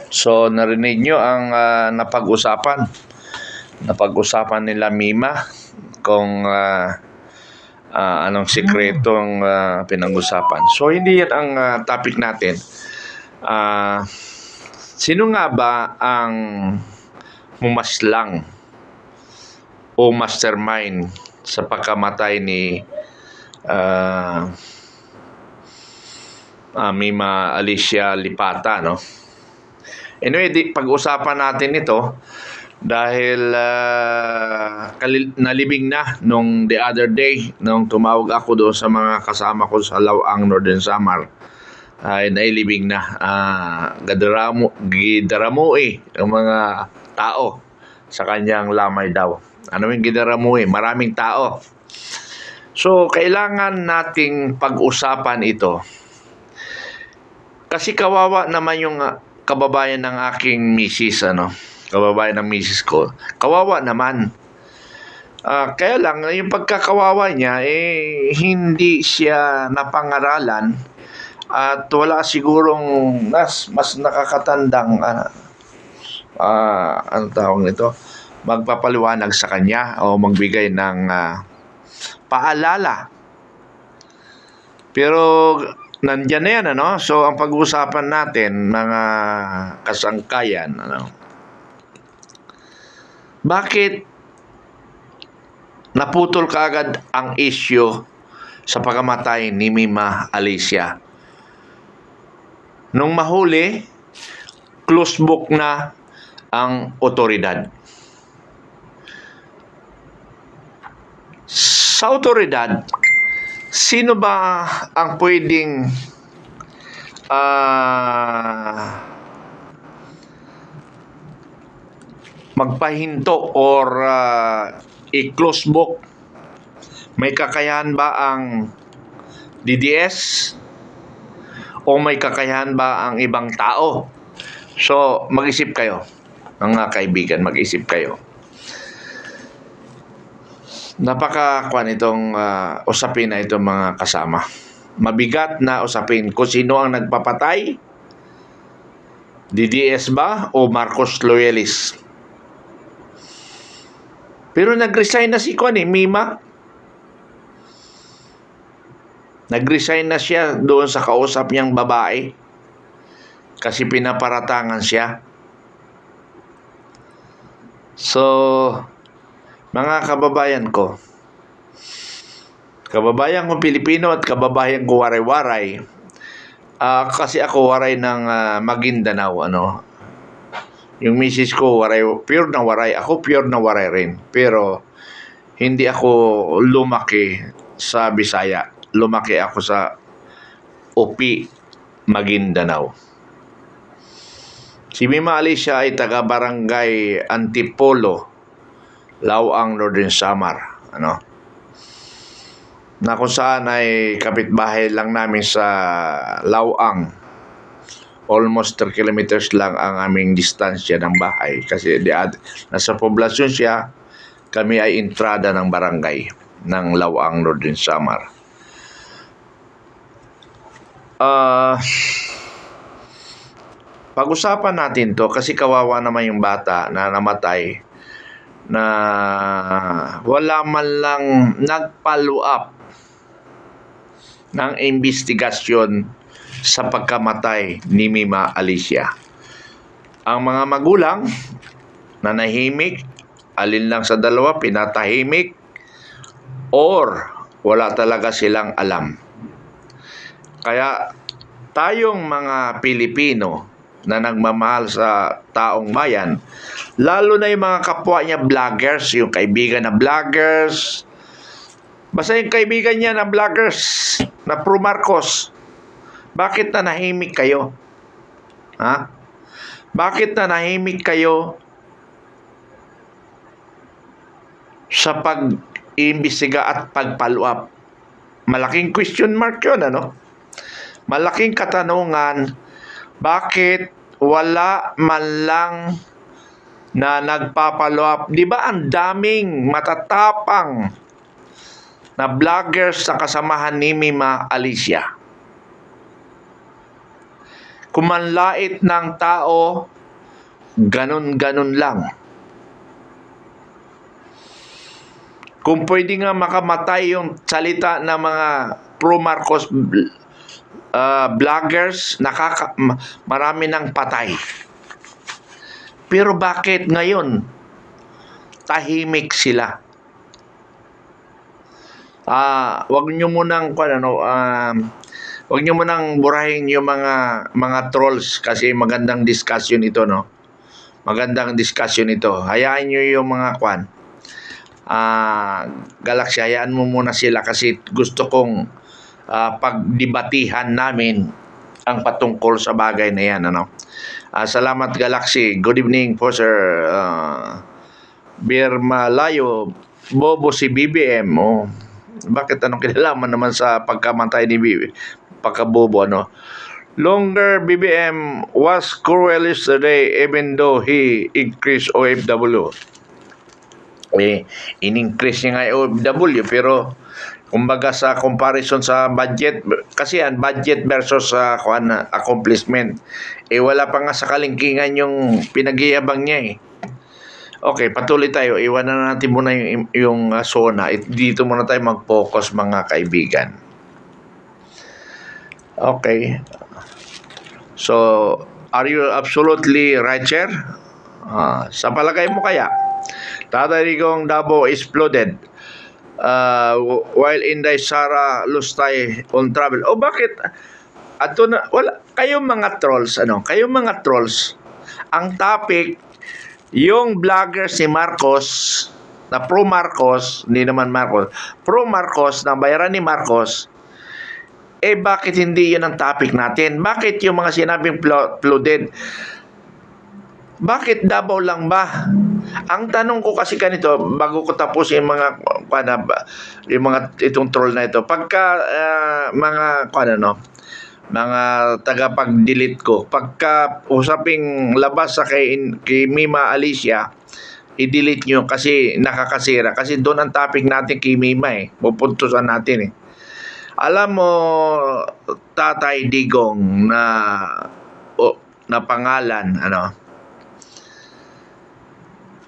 So, narinig nyo ang napag-usapan nila Mima kung anong sikretong pinag-usapan. So, hindi yan ang topic natin. Sino nga ba ang mumaslang o mastermind sa pagkamatay ni Mima Alicia Lipata, no? Anyway, pag-usapan natin ito dahil nalibing na nung the other day nung tumawag ako doon sa mga kasama ko sa Lawang Northern Samar. Nailibing na. Gidaramui ang mga tao sa kanyang lamay daw. Ano yung gidaramui? Maraming tao. So, kailangan nating pag-usapan ito. Kasi kawawa naman yung kababayan ng aking misis, kababayan ng misis ko. Kawawa naman. Kaya lang, yung pagkakawawa niya, hindi siya napangaralan at wala sigurong mas nakakatandang ano tawag nito, magpapaliwanag sa kanya o magbigay ng paalala. Pero nandiyan na yan, So, ang pag-uusapan natin, mga kasangkayan, Bakit naputol kaagad ang issue sa pagkamatay ni Mima Alicia? Nung mahuli, close book na ang otoridad. Sa otoridad, sino ba ang pwedeng magpahinto or i-close book? May kakayahan ba ang DDS? O may kakayahan ba ang ibang tao? So, mag-isip kayo. Mga kaibigan, mag-isip kayo. Napaka-kwan itong usapin na itong mga kasama. Mabigat na usapin kung sino ang nagpapatay. DDS ba o Marcos Loyalis? Pero nag-resign na si Mima. Nag-resign na siya doon sa kausap niyang babae kasi pinaparatangan siya. So, mga kababayan ko, kababayan kong Pilipino at kababayan ko waray-waray, kasi ako waray ng Maguindanao, Yung misis ko waray, pure na waray. Ako pure na waray rin. Pero hindi ako lumaki sa Bisaya. Lumaki ako sa Upi, Maguindanao. Si Mima Alicia ay taga-barangay Antipolo, Lawang Northern Samar, na kung saan ay kapitbahay lang namin sa Lawang. Almost 3 kilometers lang ang aming distansya ng bahay kasi nasa poblasyon siya, kami ay entrada ng barangay ng Lawang Northern Samar. Pag-usapan natin to kasi kawawa naman yung bata na namatay na wala man lang nag-follow up ng investigasyon sa pagkamatay ni Mima Alicia. Ang mga magulang nanahimik, alin lang sa dalawa, pinatahimik or wala talaga silang alam. Kaya tayong mga Pilipino na nagmamahal sa taong bayan, lalo na yung mga kapwa niya vloggers, yung kaibigan na vloggers, basta yung kaibigan niya na vloggers na pro Marcos, bakit nanahimik kayo? Bakit nanahimik kayo sa pag-iimbestiga at pag-follow up? Malaking question mark yun, Malaking katanungan, bakit wala man lang na nagpa-follow up? Di ba ang daming matatapang na vloggers sa kasamahan ni Mima Alicia? kumanlait ng tao, ganun-ganun lang. Kung pwede nga makamatay yung salita ng mga pro-Marcos vloggers, marami nang patay. Pero bakit ngayon tahimik sila? Wag niyo munang wag niyo munang burahin yung mga trolls kasi magandang discussion ito, no? Magandang discussion ito. Hayaan niyo yung mga Galaxy, hayaan mo muna sila kasi gusto kong pagdebatihan namin ang patungkol sa bagay na yan, ano? Salamat, Galaxy. Good evening po, sir. Birmalayo, Bobo si BBM. Oh, bakit anong kinalaman naman sa pagkamatay ni BBM? Pagkabobo, ano? Longer BBM was cruel yesterday even though he increased OFW. In-increase niya nga yung OFW, pero kumbaga sa comparison sa budget, kasi yan, budget versus accomplishment, wala pa nga sa kalingkingan yung pinagyayabang niya. Okay, patuloy tayo. Iwanan na natin muna yung zona. Dito muna tayo mag-focus, mga kaibigan. Okay. So, are you absolutely right, sir? Sa palagay mo kaya, Tatay Digong Davao exploded while Inday Sara Lustay on travel. O bakit? Ato na, wala. Kayong mga trolls, Kayong mga trolls, ang topic, yung vlogger si Marcos, na pro-Marcos, hindi naman Marcos, pro-Marcos, na bayaran ni Marcos, bakit hindi yun ang topic natin? Bakit yung mga sinabing flooded? Bakit Davao lang ba? Ang tanong ko kasi ganito, bago ko tapos yung mga itong troll na ito, pagka mga tagapag-delete ko, pagka usaping labas sa kay Mima Alicia, i-delete nyo kasi nakakasira. Kasi doon ang topic natin kay Mima pupuntusan natin Alam mo, Tatay Digong na pangalan,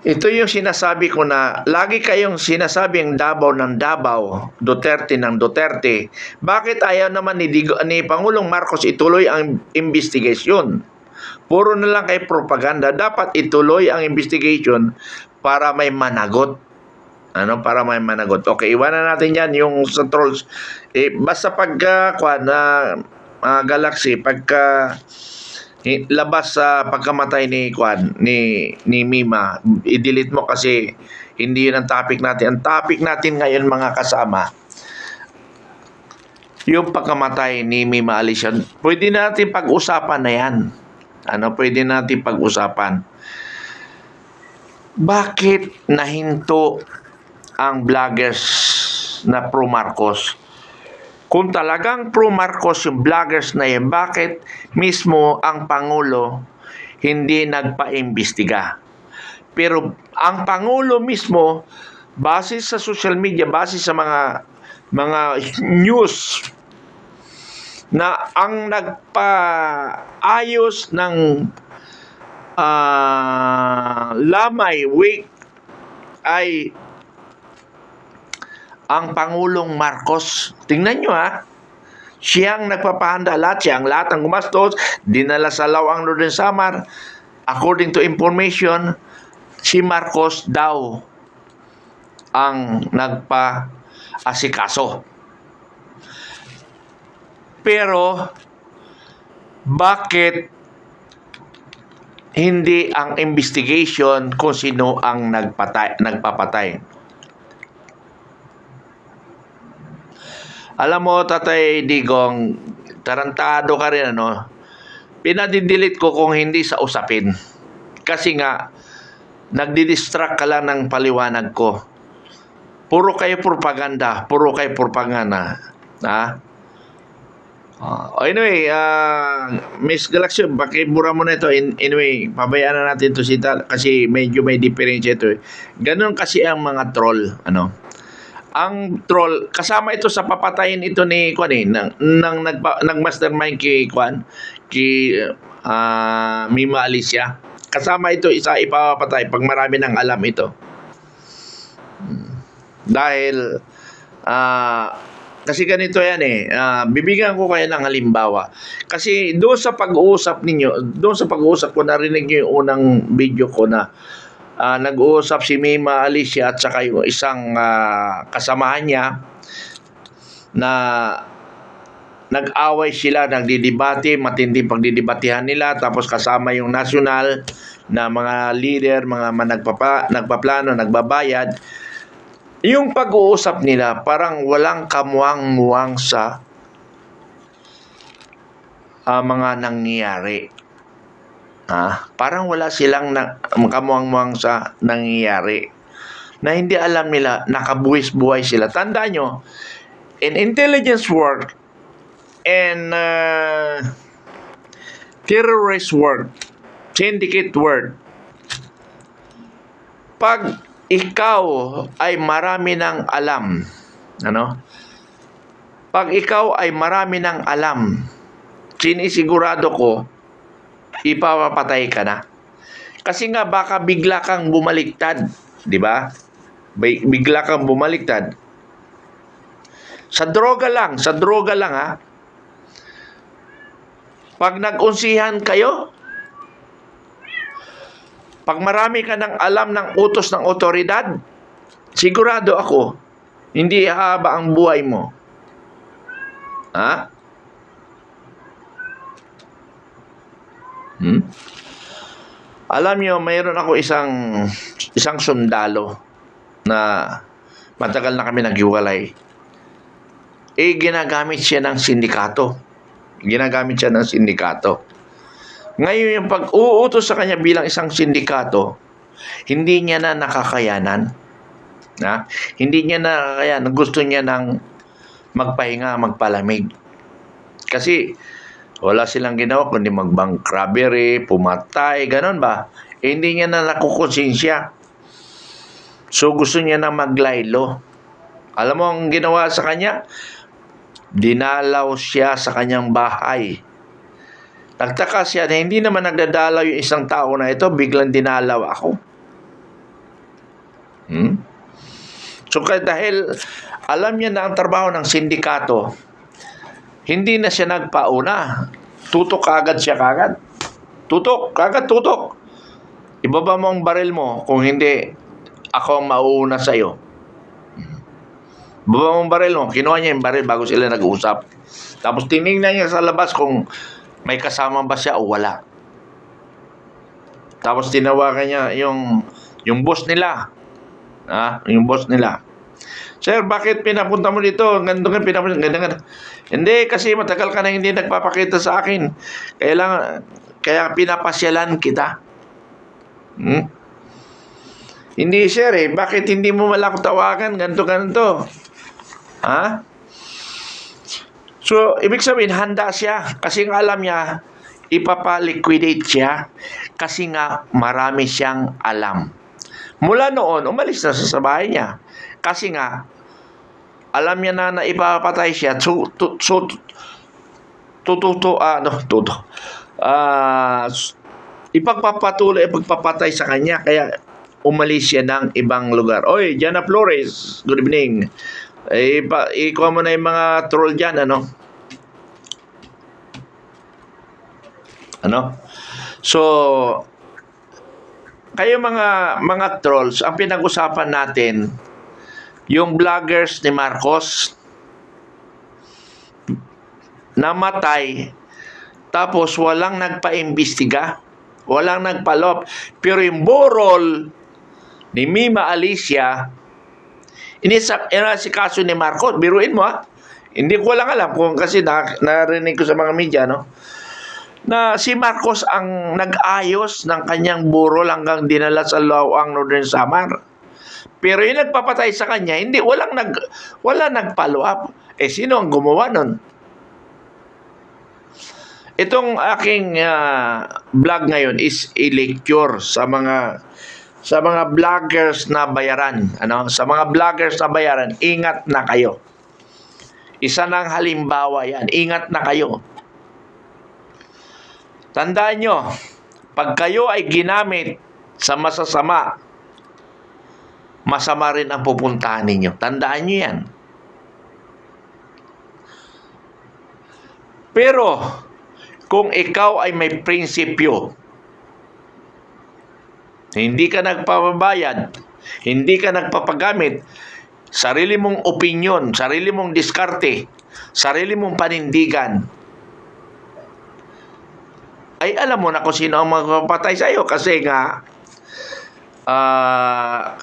ito yung sinasabi ko na lagi kayong sinasabing Davao ng Davao, Duterte ng Duterte. Bakit ayaw naman ni Pangulong Marcos ituloy ang investigation? Puro na lang kay propaganda. Dapat ituloy ang investigation para may managot. Para may managot. Okay, iwanan natin yan yung sa trolls. Basta Galaxy, pagka labas sa pagkamatay ni Mima, i-delete mo kasi hindi yun ang topic natin. Ang topic natin ngayon, mga kasama, yung pagkamatay ni Mima Alicia. Pwede natin pag-usapan na yan. Pwede natin pag-usapan. Bakit nahinto ang vloggers na pro-Marcos? Kung talagang pro-Marcos yung vloggers na yan, bakit mismo ang Pangulo hindi nagpa-imbestiga? Pero ang Pangulo mismo, base sa social media, base sa mga news, na ang nagpa-ayos ng Lamay Week ay ang Pangulong Marcos. Tingnan nyo siyang nagpapahanda lahat ang gumastos, dinala sa Lawang Northern Samar. According to information, si Marcos daw ang nagpa-asikaso. Pero bakit hindi ang investigation kung sino ang nagpapatay? Alam mo, Tatay Digong, tarantado ka rin, Pinadidelete ko kung hindi sa usapin. Kasi nga, nagdidistract ka lang ng paliwanag ko. Puro kayo propaganda. Anyway, Miss Galaxy, pakibura mo na ito. Anyway, pabayaan na natin ito kasi medyo may diferensya ito. Ganon kasi ang mga troll, Ang troll, kasama ito sa papatayin ito ni nang nagmastermind si Mima Alicia. Kasama ito, isa ipapatay pag marami nang alam ito. Dahil kasi ganito yan bibigyan ko kayo ng halimbawa. Kasi doon sa pag-uusap ninyo, doon sa pag-uusap ko, narinig nyo yung unang video ko na nag-uusap si Mima Alicia at saka yung isang kasamahan niya na nag-away sila, nagdidebate, matinding pagdidebatehan nila, tapos kasama yung national na mga leader, mga nagpaplano, nagbabayad. Yung pag-uusap nila parang walang kamuwang-muwang sa mga nangyayari. Parang wala silang kamuwang-muwang sa nangyayari. Na hindi alam nila, nakabuwis-buhay sila. Tandaan nyo, in intelligence work and terrorist work, syndicate work, pag ikaw ay marami ng alam, pag ikaw ay marami ng alam, sinisigurado ko, ipapatay ka na. Kasi nga baka bigla kang bumaliktad, di ba? Bigla kang bumaliktad. Sa droga lang Pag nag-unsihan kayo, pag marami ka ng alam ng utos ng otoridad, sigurado ako, hindi haba ang buhay mo. Alam nyo, mayroon ako isang sundalo na matagal na kami naghiwalay. Ginagamit siya ng sindikato. Ngayon, yung pag-uutos sa kanya bilang isang sindikato, hindi niya na nakakayanan. Hindi niya na nakakayanan. Gusto niya nang magpahinga, magpalamig. Kasi wala silang ginawa kundi mag-bank robbery, pumatay, ganun ba? Hindi niya na nakukonsensya. So gusto niya na maglaylo. Alam mo ang ginawa sa kanya? Dinalaw siya sa kanyang bahay. Nagtaka siya na hindi naman nagdadalaw yung isang tao na ito, biglang dinalaw ako. So dahil alam niya na ang trabaho ng sindikato, hindi na siya nagpauna. Tutok agad siya kagad. Tutok. Ibaba mo ang baril mo, kung hindi, ako ang mauuna sa'yo. Ibaba mo ang baril mo. Kinuha niya yung baril bago sila nag-uusap. Tapos tinignan niya sa labas kung may kasama ba siya o wala. Tapos tinawagan niya yung boss nila. Yung boss nila. Sir, bakit pinapunta mo dito? Ganito. Hindi, kasi matagal ka na hindi nagpapakita sa akin. Kaya pinapasyalan kita. Hindi, sir, bakit hindi mo malako tawagan? Ganito. So, ibig sabihin, handa siya. Kasi nga alam niya, ipapaliquidate siya. Kasi nga, marami siyang alam. Mula noon, umalis na sa bahay niya. Kasi nga, alam niya na ipapatay siya. Ipagpapatay sa kanya. Kaya, umalis siya ng ibang lugar. Oy, Jana Flores, good evening. Ikuha mo na yung mga troll dyan, So, kayo mga trolls, ang pinag-usapan natin, yung vloggers ni Marcos, namatay, tapos walang nagpa-imbestiga, walang nagpalop, pero yung burol ni Mima Alicia, inasikaso ni Marcos. Biruin mo hindi ko lang alam kung kasi narinig ko sa mga media na si Marcos ang nag-ayos ng kanyang burol hanggang dinala sa Lawang Northern Samar. Pero yung nagpapatay sa kanya, wala nag-follow up. Sino ang gumawa nun? Itong aking vlog ngayon is a lecture sa mga vloggers na bayaran. Sa mga vloggers na bayaran, ingat na kayo. Isa ng halimbawa yan. Ingat na kayo. Tandaan nyo, pag kayo ay ginamit sa masasama, masama rin ang pupuntahan ninyo. Tandaan nyo yan. Pero, kung ikaw ay may prinsipyo, hindi ka nagpapabayad, hindi ka nagpapagamit, sarili mong opinyon, sarili mong diskarte, sarili mong panindigan, ay alam mo na kung sino ang magpapatay sa iyo kasi nga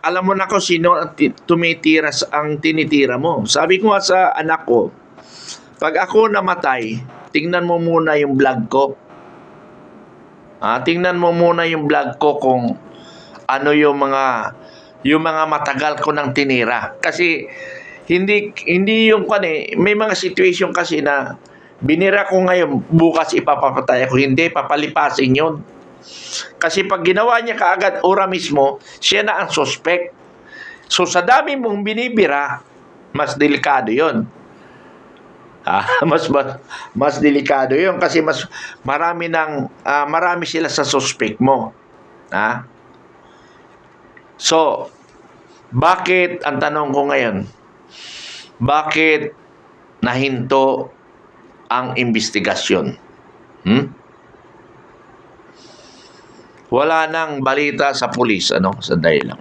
alam mo na kung sino ang tumitira ang tinitira mo. Sabi ko nga sa anak ko, pag ako namatay, tingnan mo muna yung vlog ko. Tingnan mo muna yung vlog ko kung ano yung mga matagal ko nang tinira. Kasi hindi yung may mga situation kasi na binira ko ngayon, bukas ipapapatay ako. Hindi, papalipasin yun. Kasi pag ginawa niya kaagad ora mismo, siya na ang suspect. So sa dami mong binibira, mas delikado yun. Mas delikado yun kasi marami sila sa suspect mo. So, bakit, ang tanong ko ngayon, bakit nahinto ang investigasyon? Wala nang balita sa pulis, sa dahilan.